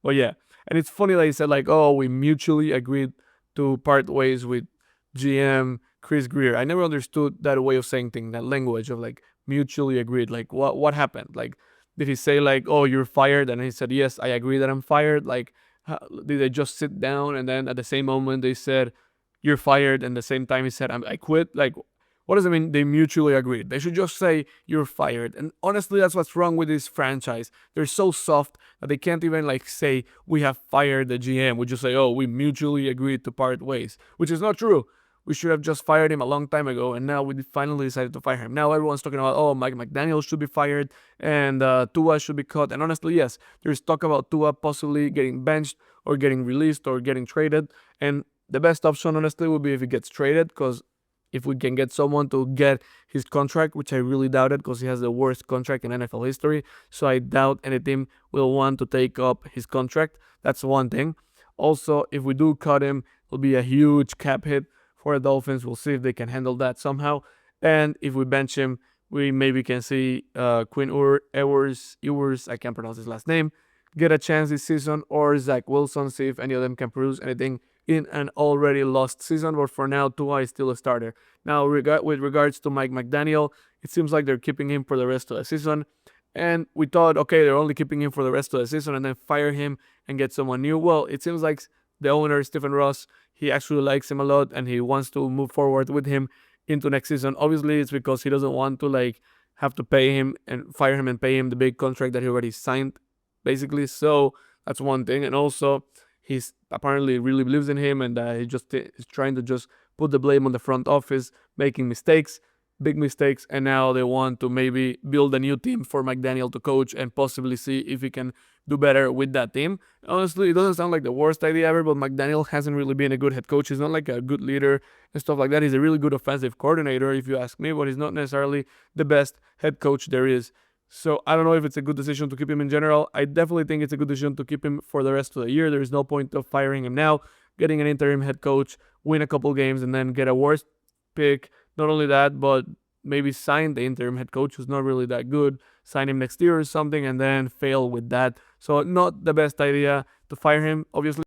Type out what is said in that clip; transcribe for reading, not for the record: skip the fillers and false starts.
But yeah, and it's funny that he said like, "Oh, we mutually agreed to part ways with GM Chris Greer." I never understood that way of saying things, that language of like mutually agreed. Like, what happened? Like, did he say like, "Oh, you're fired," and he said, "Yes, I agree that I'm fired"? Like, did they just sit down and then at the same moment they said, "You're fired," and the same time he said, "I quit"? Like, what does it mean? They mutually agreed. They should just say you're fired. And honestly, that's what's wrong with this franchise. They're so soft that they can't even like say we have fired the GM. We just say, "Oh, we mutually agreed to part ways," which is not true. We should have just fired him a long time ago, and now we finally decided to fire him. Now everyone's talking about, "Oh, Mike McDaniel should be fired and Tua should be cut." And honestly, yes, there's talk about Tua possibly getting benched or getting released or getting traded. And the best option, honestly, would be if he gets traded, because if we can get someone to get his contract, which I really doubt it because he has the worst contract in NFL history. So I doubt any team will want to take up his contract. That's one thing. Also, if we do cut him, it'll be a huge cap hit for the Dolphins. We'll see if they can handle that somehow. And if we bench him, we maybe can see Quinn Ewers, I can't pronounce his last name, get a chance this season, or Zach Wilson, see if any of them can produce anything in an already lost season. But for now, Tua is still a starter. Now, with regards to Mike McDaniel, it seems like they're keeping him for the rest of the season. And we thought, okay, they're only keeping him for the rest of the season and then fire him and get someone new. Well, it seems like the owner, Stephen Ross, he actually likes him a lot and he wants to move forward with him into next season. Obviously, it's because he doesn't want to like have to pay him and fire him and pay him the big contract that he already signed, basically. So that's one thing. And also, he's apparently really believes in him, and he just is trying to just put the blame on the front office, making mistakes, big mistakes, and now they want to maybe build a new team for McDaniel to coach and possibly see if he can do better with that team. Honestly, it doesn't sound like the worst idea ever, but McDaniel hasn't really been a good head coach. He's not like a good leader and stuff like that. He's a really good offensive coordinator, if you ask me, but he's not necessarily the best head coach there is. So I don't know if it's a good decision to keep him in general. I definitely think it's a good decision to keep him for the rest of the year. There is no point of firing him now, getting an interim head coach, win a couple games, and then get a worse pick. Not only that, but maybe sign the interim head coach who's not really that good, sign him next year or something, and then fail with that. So not the best idea to fire him, obviously.